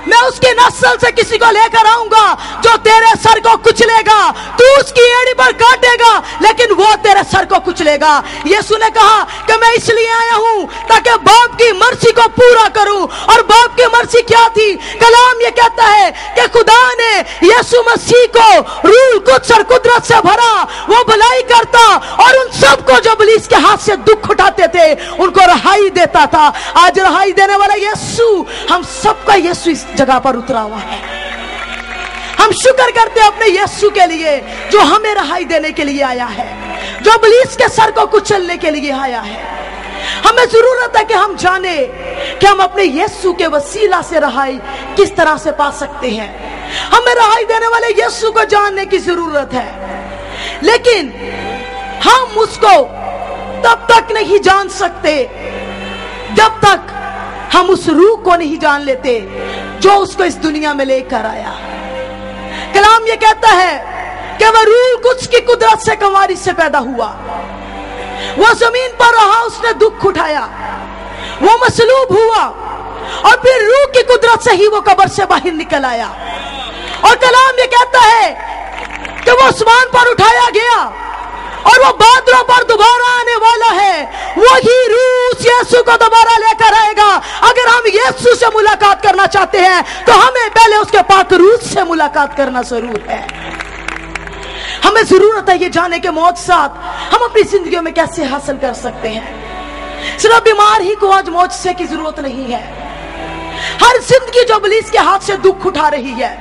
मैं उसकी नस्ल से किसी को लेकर आऊंगा जो तेरे सर को कुचलेगा, तू उसकी एड़ी पर काटेगा लेकिन वो तेरे सर को कुचलेगा। यीशु ने कहा कि मैं इसलिए आया हूं ताकि बाप की मर्जी को पूरा करूं। और बाप की मर्जी क्या थी? कलाम ये कहता है कि खुदा ने यीशु मसीह को रूह कुद्स और कुदरत से भरा, वो भलाई करता और उन सबको जो इब्लीस के हाथ से दुख उठाते थे उनको रहाई देता था। आज रहाई देने वाला यीशु, हम सबका यीशु इस जगह पर उतरा हुआ है। हम शुक्र करते हैं अपने यीशु के लिए जो हमें रहाई देने के लिए आया है, जो इब्लीस के सर को कुचलने के लिए आया है। हमें जरूरत है कि हम जाने कि हम अपने यीशु के वसीला से रहाई किस तरह से पा सकते हैं। हमें रहाई देने वाले यीशु को जानने की जरूरत है, लेकिन हम उसको तब तक नहीं जान सकते जब तक हम उस रूह को नहीं जान लेते जो उसको इस दुनिया में लेकर आया। कलाम ये कहता है कि वह रूह कुछ की कुदरत से कुंवारी से पैदा हुआ, वो जमीन पर रहा, उसने दुख उठाया, वो मसलूब हुआ और फिर रूह की कुदरत से ही वो कब्र से बाहर निकल आया। और कलाम ये कहता है कि वो आसमान पर उठाया गया और वो बादलों पर दोबारा आने वाला है। वही रूह यीशु को दोबारा लेकर आएगा। अगर हम यीशु से मुलाकात करना चाहते हैं तो हमें पहले उसके पाक रूह से मुलाकात करना जरूर है। हमें जरूरत है ये जानने के मौजज़ात हम अपनी जिंदगी में कैसे हासिल कर सकते हैं। सिर्फ बीमार ही को आज मौजज़े की जरूरत नहीं है। हर जिंदगी जो इब्लीस के हाथ से दुख उठा रही है,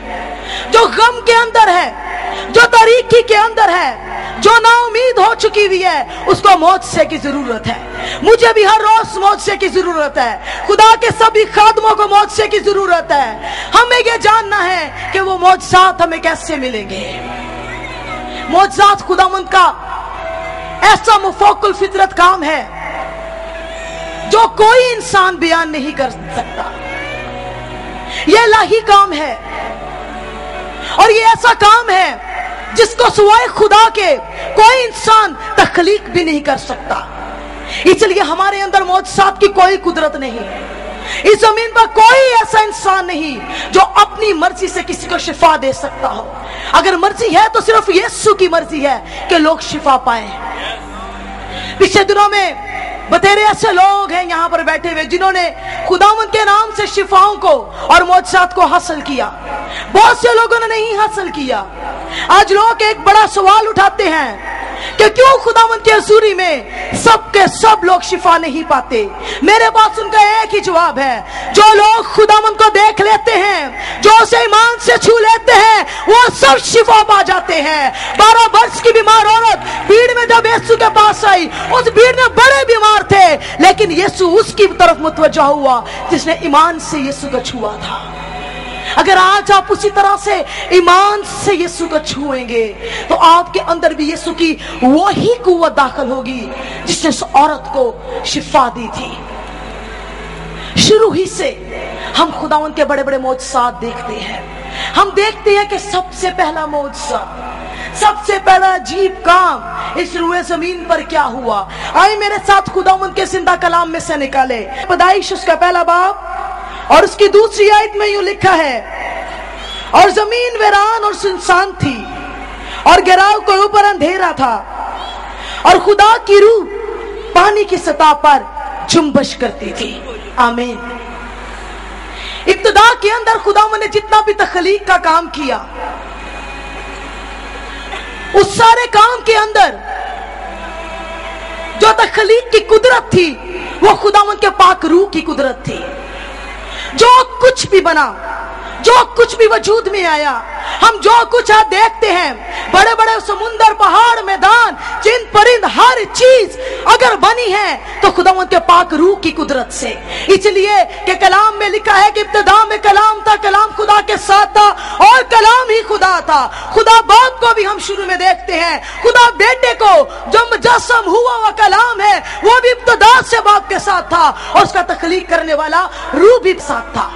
जो गम के अंदर है, जो तारीकी के अंदर है, जो नाउमीद हो चुकी हुई है, उसको मौजज़े की जरूरत है। मुझे भी हर रोज मौजज़े की जरूरत है। खुदा के सभी खादमों को मौजज़े की जरूरत है। हमें ये जानना है कि वो मौजज़ात हमें कैसे मिलेंगे। मौजज़ात खुदावंद का ऐसा मुफक्कुल फितरत काम है जो कोई इंसान बयान नहीं कर सकता। ये इलाही काम है और ये ऐसा काम है जिसको सिवाय खुदा के कोई इंसान तख्लीक भी नहीं कर सकता। इसलिए हमारे अंदर मौजज़ात की कोई कुदरत नहीं। इस जमीन पर कोई ऐसा इंसान नहीं जो अपनी मर्जी से किसी को शिफा दे सकता हो। अगर मर्जी है तो सिर्फ यीशु की मर्जी है कि लोग शिफा पाए। पिछले दिनों में बतेरे ऐसे लोग हैं यहाँ पर बैठे हुए जिन्होंने खुदावंद के नाम से शिफाओं को और मौजज़ात को हासिल किया। बहुत से लोगों ने नहीं हासिल किया। आज लोग एक बड़ा सवाल उठाते हैं कि क्यों खुदावंद के हजूरी में सबके सब लोग शिफा नहीं पाते। मेरे पास उनका एक ही जवाब है, जो लोग खुदावंद को देख लेते हैं, जो उसे ईमान से छू लेते हैं, वो सब शिफा पा जाते हैं। 12 वर्ष की बीमार औरत भीड़ में जब यीशु के पास आई, उस भीड़ में बड़े बीमार थे, लेकिन यीशु उसकी तरफ मुतवज्जा हुआ जिसने ईमान से यीशु को छुआ था। अगर आज आप उसी तरह से ईमान से यीशु को छुएंगे तो आपके अंदर भी यीशु की वही कुव्वत दाखिल होगी जिसने उस औरत को शिफा दी थी। शुरू ही से हम खुदावंद के बड़े बड़े मौजज़ात देखते हैं। हम देखते हैं कि सबसे पहला मौजज़ा, सबसे पहला अजीब काम इस रूए जमीन पर क्या हुआ। आइए मेरे साथ खुदावंद के जिंदा कलाम में से निकाले। पैदाइश उसका पहला बाब और उसकी दूसरी आयत में यूं लिखा है, और जमीन वीरान और सुनसान थी और गिराव के ऊपर अंधेरा था और खुदा की रूह पानी की सतह पर जुम्बश करती थी। आमीन। इब्तिदा के अंदर खुदावंद ने जितना भी तख्लीक का काम किया, उस सारे काम के अंदर जो तख्लीक की कुदरत थी वो खुदावंद के पाक रूह की कुदरत थी। जो कुछ भी बना, जो कुछ भी वजूद में आया, हम जो कुछ आज देखते हैं, बड़े बड़े समुंदर, पहाड़, मैदान, जिन परिंद, हर चीज अगर बनी है तो खुदावंद के पाक रूह की कुदरत से। इसलिए कि कलाम में लिखा है कि इब्तिदा में कलाम था, कलाम खुदा के साथ था और कलाम ही खुदा था। खुदा बाप को भी हम शुरू में देखते हैं, खुदा बेटे को जो मुजस्सम हुआ वह कलाम है, वो भी इब्तिदा से बाप के साथ था और उसका तख्लीक करने वाला रूह भी साथ था।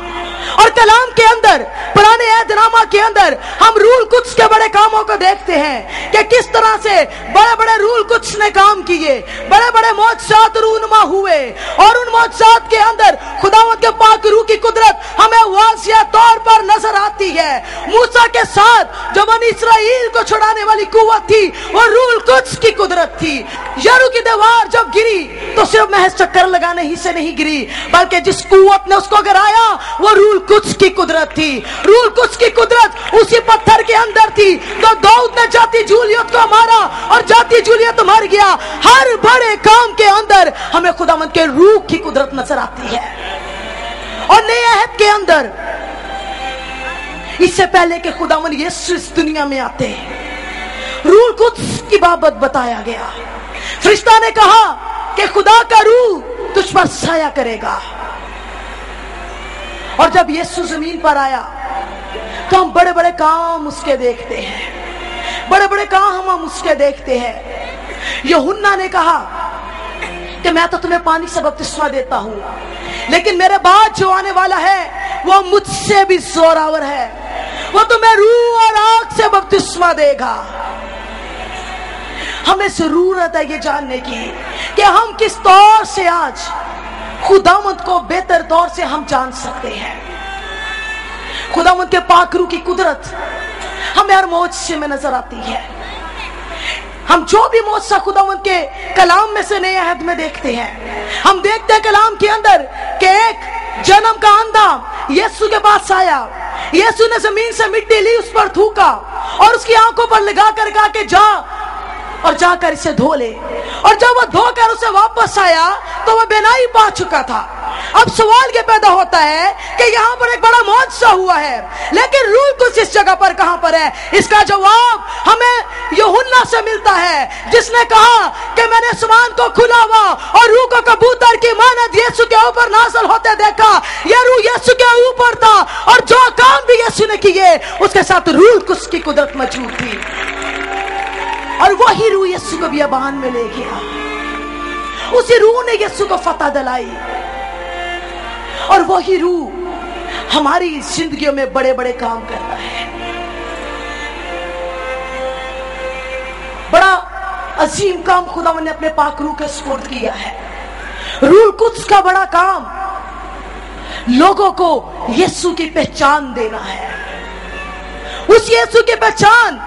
और कलाम के अंदर, पुराने अहदनामा के अंदर हम रूल कुद्स के बड़े कामों को देखते हैं कि किस तरह से बड़े बड़े रूल कुद्स ने काम किए, बड़े बड़े मौजज़ात रूनुमा हुए और उन मौजज़ात के अंदर खुदावंद के पाक रूह की कुदरत हमें वाज़िया तौर आती है। मूसा के साथ जो बनी इसराइल को छुड़ाने वाली कुव्वत थी वो रूल कुद्स की कुदरत थी। यरीहो की दीवार जब गिरी तो सिर्फ महज चक्कर लगाने ही से नहीं गिरी, बल्कि जिस कुव्वत ने उसको गिराया वो रूल कुद्स की कुदरत थी। रूल कुद्स की कुदरत उसी पत्थर के अंदर थी। तो दाऊद ने जाती जूलियत को मारा और जाती जूलियत मर गया। हर बड़े काम के अंदर हमें खुदावंद के रूह की कुदरत नजर आती है। और नए अहद के अंदर इससे पहले कि खुदावंद यीशु इस दुनिया में आते हैं, रूह कुद्स की बाबत बताया गया। फरिश्ता ने कहा कि खुदा का रूह तुझ पर साया करेगा। और जब यीशु जमीन पर आया तो हम बड़े बड़े काम उसके देखते हैं, बड़े बड़े काम हम उसके देखते हैं। यूहन्ना ने कहा कि मैं तो तुम्हें पानी से बपतिस्मा देता हूं, लेकिन मेरे बाद जो आने वाला है वो मुझसे भी जोरावर है, वो तुम्हें रूह और आग से बपतिस्मा देगा। हमें जरूरत है ये जानने की कि हम किस तौर से आज खुदावंद को बेहतर तौर से हम जान सकते हैं। खुदावंद के पाक रूह की कुदरत हमें हर मौजज़े में नजर आती है। हम जो भी मौजज़ा खुदावंद के कलाम में से नए अहद में देखते हैं, हम देखते हैं कलाम के अंदर कि एक जन्म का अंधा यीशु के पास आया। यीशु ने जमीन से मिट्टी ली, उस पर थूका और उसकी आंखों पर लगा कर कहा कि जा और जाकर इसे धो ले। और जब वो धोकर उसे वापस आया तो वह बेनाई पा चुका था। अब सवाल ये पैदा होता है कि यहाँ पर एक बड़ा मौजज़ा हुआ है, लेकिन रूह कुछ इस जगह पर कहां पर है? इसका जवाब हमें यूहन्ना से मिलता है, जिसने कहा कि मैंने आसमान को खुला हुआ और रूह को कबूतर की मानद यीशु के ऊपर नाज़िल होते देखा। यह रूह यीशु के ऊपर था और जो काम भी यीशु ने किए उसके साथ रूह कुछ की कुदरत मौजूद थी। और वही रूह यीशु को बियाबान में ले गया। उसी रूह ने यीशु को फतह दिलाई और वही रूह हमारी जिंदगियों में बड़े बड़े काम करता है। बड़ा अजीम काम खुदावंद ने अपने पाक रूह के सुपुर्द किया है। रूह कुद्स का बड़ा काम लोगों को यीशु की पहचान देना है, उस यीशु की पहचान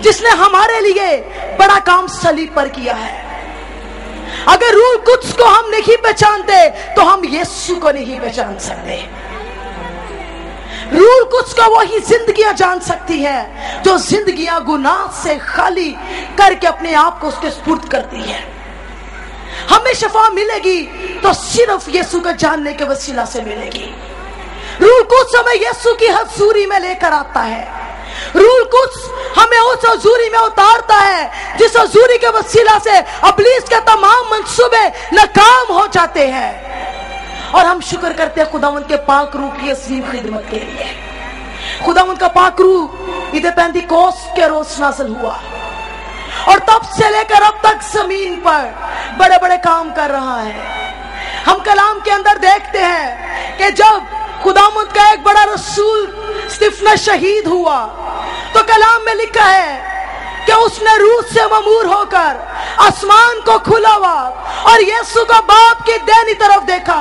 जिसने हमारे लिए बड़ा काम सलीब पर किया है। अगर रूह कुद्स को हम नहीं पहचानते तो हम यीशु को नहीं पहचान सकते। रूह कुद्स को वही जिंदगियां जान सकती है जो जिंदगियां गुनाह से खाली करके अपने आप को उसके सुपुर्द करती है। हमें शफा मिलेगी तो सिर्फ यीशु को जानने के वसीला से मिलेगी। रूह कुद्स हमें यीशु की हजूरी में लेकर आता है। रूह कुद्स हमें उस हजूरी में उतारता है जिस हजूरी के वसीला से इब्लीस के तमाम मंसूबे नाकाम हो जाते हैं। और हम शुक्र करते हैं खुदावंद के पाक रूह की अजीम खिदमत के लिए। खुदावंद का पाक रूह इधर पेंतिकोस्त के रोज नाज़िल हुआ और तब से लेकर अब तक जमीन पर बड़े बड़े काम कर रहा है। हम कलाम के अंदर देखते हैं कि जब खुदावंद का एक बड़ा रसूल स्तिफनस शहीद हुआ तो कलाम में लिखा है कि उसने रूह से ममूर होकर आसमान को खुला हुआ और यीशु को बाप की दाहिनी तरफ देखा।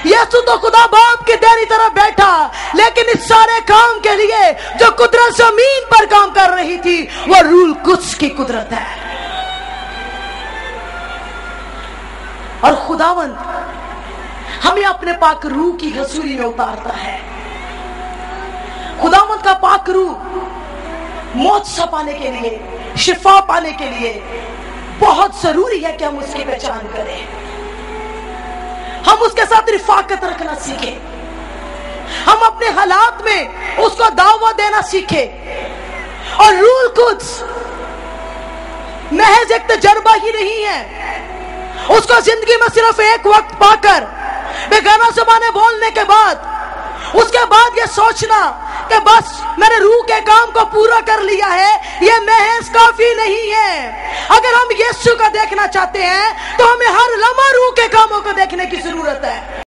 यीशु तो खुदा बाप की दाहिनी तरफ बैठा, लेकिन इस सारे काम के लिए जो कुदरत जमीन पर काम कर रही थी वो रूह कुद्स की कुदरत है। और खुदावंद हमें अपने पाक रूह की हजूरी में उतारता है। खुदावंद का पाक रूह मौजज़ा पाने के लिए, शिफा पाने के लिए बहुत जरूरी है कि हम उसकी पहचान करें, हम उसके साथ रिफाकत रखना सीखें, हम अपने हालात में उसको दावा देना सीखें। और रूह कुद्स महज एक तजर्बा ही नहीं है, उसको जिंदगी में सिर्फ एक वक्त पाकर बेगाना ज़बानें बोलने के बाद उसके बाद ये सोचना कि बस मैंने रूह के काम को पूरा कर लिया है, ये महज काफी नहीं है। अगर हम यीशु को देखना चाहते हैं तो हमें हर लम्हा रूह के कामों को देखने की जरूरत है।